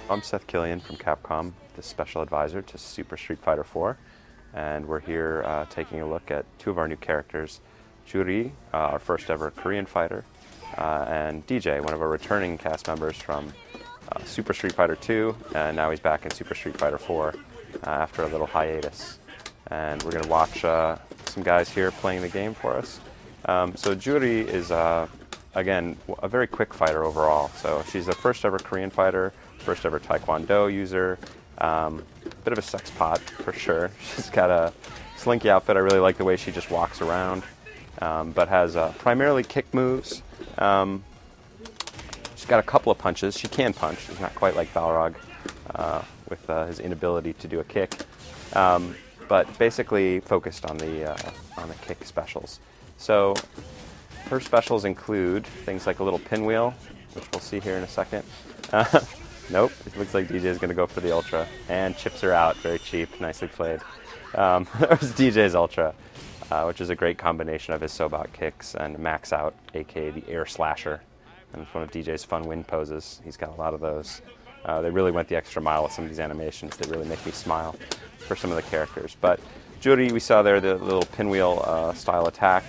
I'm Seth Killian from Capcom, the special advisor to Super Street Fighter 4, and we're here taking a look at two of our new characters, Juri, our first ever Korean fighter, and Dee Jay, one of our returning cast members from Super Street Fighter 2, and now he's back in Super Street Fighter 4 after a little hiatus. And we're going to watch some guys here playing the game for us. So Juri is, again, a very quick fighter overall. So she's the first ever Korean fighter, first ever Taekwondo user, bit of a sex pot for sure. She's got a slinky outfit. I really like the way she just walks around, but has primarily kick moves. She's got a couple of punches. She can punch. She's not quite like Balrog with his inability to do a kick, but basically focused on the kick specials. So her specials include things like a little pinwheel, which we'll see here in a second. Nope, it looks like Dee Jay's going to go for the Ultra, and chips her out. Very cheap, nicely played. That was Dee Jay's Ultra, which is a great combination of his Sobot kicks and Max Out, aka the Air Slasher. And it's one of Dee Jay's fun win poses. He's got a lot of those. They really went the extra mile with some of these animations. They really make me smile for some of the characters. But Juri, we saw there the little pinwheel style attack.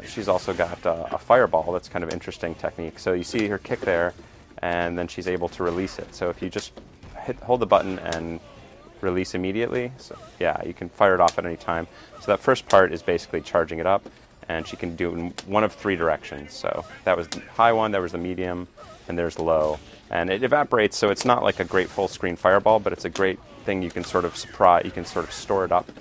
She's also got a fireball that's kind of interesting technique. So you see her kick there, and then she's able to release it. So if you just hold the button and release immediately, so yeah, you can fire it off at any time. So that first part is basically charging it up, and she can do it in one of three directions. So that was the high one, there was the medium, and there's the low. And it evaporates, so it's not like a great full screen fireball, but it's a great thing you can sort of surprise, you can sort of store it up,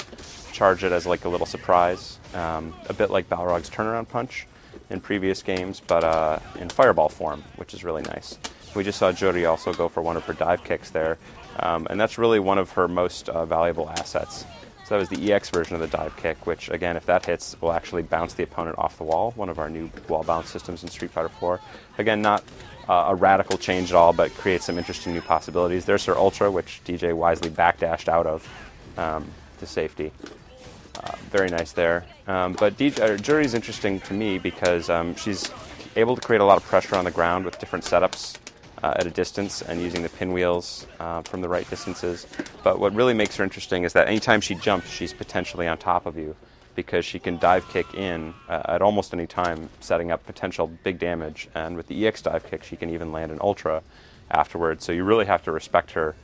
charge it as like a little surprise, a bit like Balrog's turnaround punch in previous games, but in fireball form, which is really nice. We just saw Juri also go for one of her dive kicks there, and that's really one of her most valuable assets. So that was the EX version of the dive kick, which again, if that hits, will actually bounce the opponent off the wall, one of our new wall bounce systems in Street Fighter 4. Again, not a radical change at all, but creates some interesting new possibilities. There's her Ultra, which Dee Jay wisely backdashed out of to safety. Very nice there. But Juri's interesting to me because she's able to create a lot of pressure on the ground with different setups at a distance and using the pinwheels from the right distances. But what really makes her interesting is that anytime she jumps, she's potentially on top of you because she can dive kick in at almost any time, setting up potential big damage. And with the EX dive kick, she can even land an Ultra afterwards. So you really have to respect her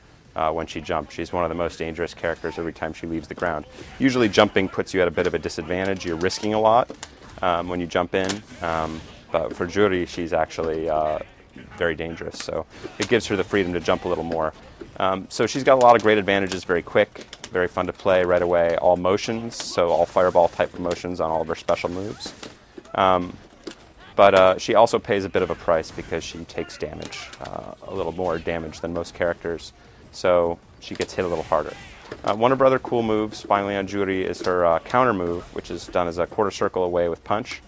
when she jumps. She's one of the most dangerous characters every time she leaves the ground. Usually jumping puts you at a bit of a disadvantage. You're risking a lot when you jump in. But for Juri, she's actually very dangerous. So it gives her the freedom to jump a little more. So she's got a lot of great advantages, very quick, very fun to play right away, all motions, so all fireball type of motions on all of her special moves. But she also pays a bit of a price because she takes damage, a little more damage than most characters. So she gets hit a little harder. One of her other cool moves, finally on Juri, is her counter move, which is done as a quarter circle away with punch.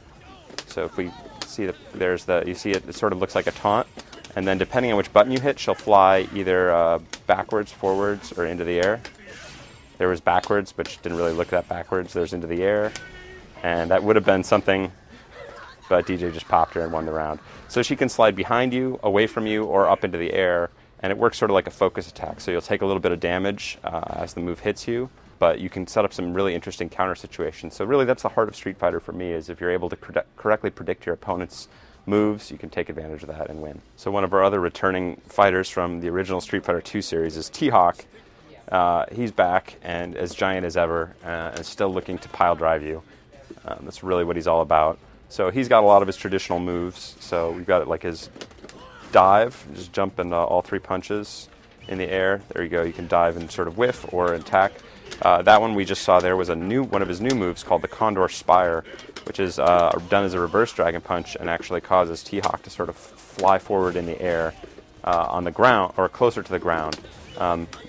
So if we see you see it sort of looks like a taunt, and then depending on which button you hit, she'll fly either backwards, forwards, or into the air. There was backwards, but she didn't really look that backwards. There's into the air, and that would have been something, but Dee Jay just popped her and won the round. So she can slide behind you, away from you, or up into the air, and it works sort of like a focus attack. So you'll take a little bit of damage as the move hits you, but you can set up some really interesting counter situations. So really that's the heart of Street Fighter for me, is if you're able to correctly predict your opponent's moves, you can take advantage of that and win. So one of our other returning fighters from the original Street Fighter 2 series is T.Hawk. He's back and as giant as ever and still looking to pile drive you. That's really what he's all about. So he's got a lot of his traditional moves. So we've got like his dive, just jump into all three punches in the air. There you go. You can dive and sort of whiff or attack. That one we just saw there was one of his new moves called the Condor Spire, which is done as a reverse dragon punch and actually causes T.Hawk to sort of fly forward in the air on the ground or closer to the ground.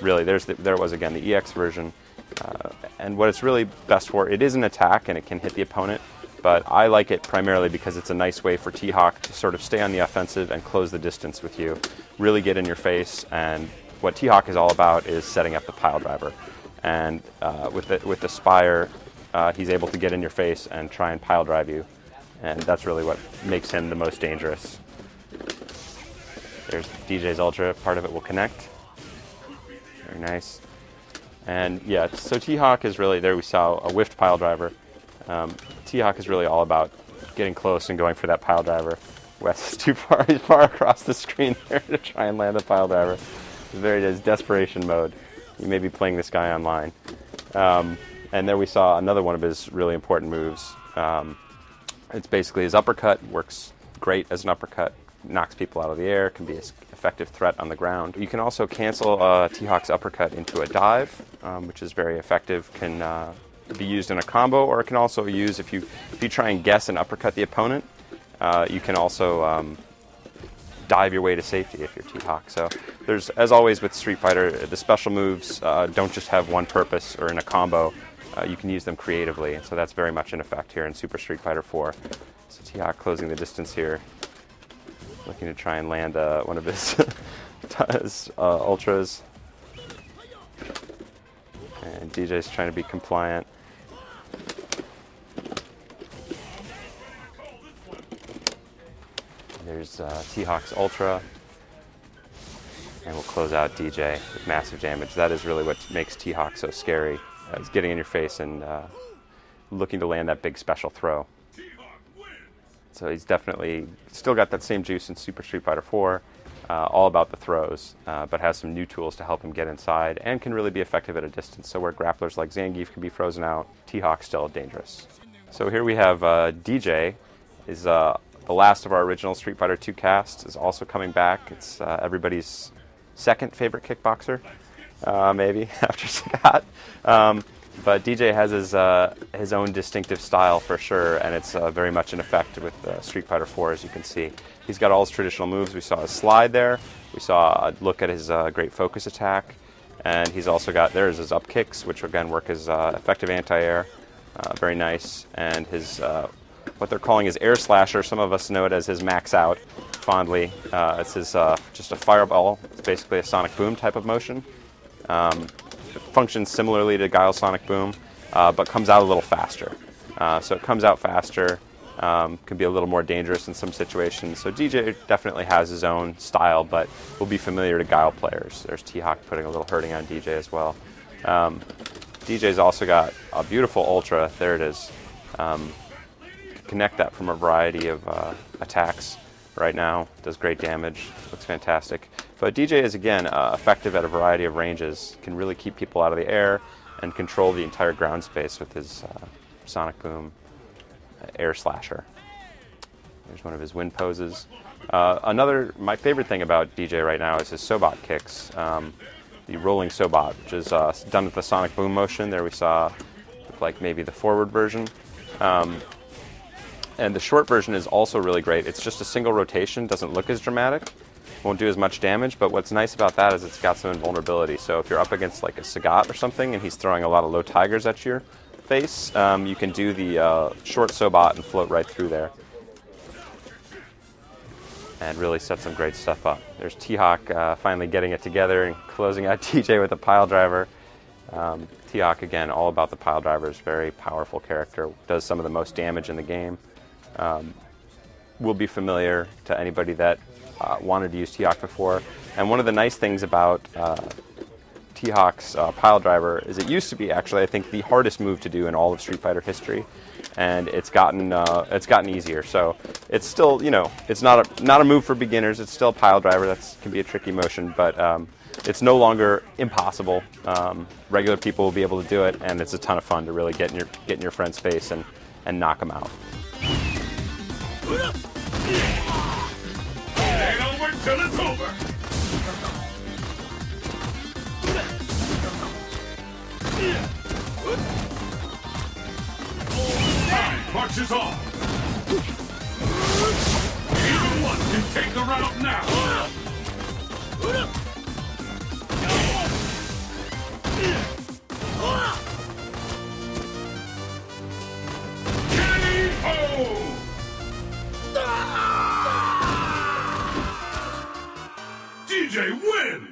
Really, there was again the EX version, and what it's really best for, it is an attack and it can hit the opponent, but I like it primarily because it's a nice way for T.Hawk to sort of stay on the offensive and close the distance with you, really get in your face, and what T.Hawk is all about is setting up the pile driver. And with the Spire, he's able to get in your face and try and pile drive you, and that's really what makes him the most dangerous. There's DJ's Ultra, part of it will connect. Very nice. And yeah, so T.Hawk is really, there we saw a whiffed pile driver. T.Hawk is really all about getting close and going for that pile driver. Wes is too far, he's far across the screen there to try and land a pile driver. There it is, desperation mode. You may be playing this guy online. And there we saw another one of his really important moves. It's basically his uppercut, works great as an uppercut, knocks people out of the air, can be an effective threat on the ground. You can also cancel T.Hawk's uppercut into a dive, which is very effective, can be used in a combo, or it can also use, if you try and guess and uppercut the opponent, you can also dive your way to safety if you're T.Hawk. So there's, as always with Street Fighter, the special moves don't just have one purpose or in a combo. You can use them creatively, and so that's very much in effect here in Super Street Fighter 4. So T.Hawk closing the distance here, looking to try and land one of his, his ultras. And DJ's trying to be compliant. There's T.Hawk's Ultra, and we'll close out DJ with massive damage. That is really what makes T.Hawk so scary. He's getting in your face and looking to land that big special throw. So he's definitely still got that same juice in Super Street Fighter 4, all about the throws, but has some new tools to help him get inside and can really be effective at a distance. So where grapplers like Zangief can be frozen out, T.Hawk's still dangerous. So here we have DJ, is the last of our original Street Fighter 2 cast, is also coming back. It's everybody's second favorite kickboxer, maybe, after Sagat. But DJ has his own distinctive style for sure, and it's very much in effect with Street Fighter 4, as you can see. He's got all his traditional moves. We saw his slide there. We saw a look at his great focus attack. And he's also got, there's his up kicks, which again work as effective anti-air. Very nice. And his, what they're calling his air slasher, some of us know it as his max out fondly. It's his, just a fireball. It's basically a sonic boom type of motion. It functions similarly to Guile's Sonic Boom, but comes out a little faster. So it comes out faster, can be a little more dangerous in some situations. So DJ definitely has his own style, but will be familiar to Guile players. There's T.Hawk putting a little hurting on DJ as well. DJ's also got a beautiful Ultra. There it is. Connect that from a variety of attacks right now. Does great damage. Looks fantastic. But DJ is, again, effective at a variety of ranges. Can really keep people out of the air and control the entire ground space with his Sonic Boom air slasher. There's one of his wind poses. My favorite thing about DJ right now is his Sobot kicks. The rolling Sobot, which is done with the Sonic Boom motion. There we saw, look like maybe the forward version. And the short version is also really great. It's just a single rotation, doesn't look as dramatic, won't do as much damage, but what's nice about that is it's got some invulnerability. So if you're up against like a Sagat or something and he's throwing a lot of low tigers at your face, you can do the short Sobot and float right through there. And really set some great stuff up. There's T.Hawk finally getting it together and closing out DJ with a pile driver. T.Hawk, again, all about the pile drivers, very powerful character, does some of the most damage in the game. Will be familiar to anybody that wanted to use T.Hawk before. And one of the nice things about T.Hawk's pile driver is it used to be actually, I think, the hardest move to do in all of Street Fighter history, and it's gotten easier. So it's still, you know, it's not a move for beginners. It's still a pile driver. That can be a tricky motion, but it's no longer impossible. Regular people will be able to do it, and it's a ton of fun to really get in your friend's face and knock them out. Ain't over till it's over. Time marches on. Either one can take the round now. K.O. DJ wins!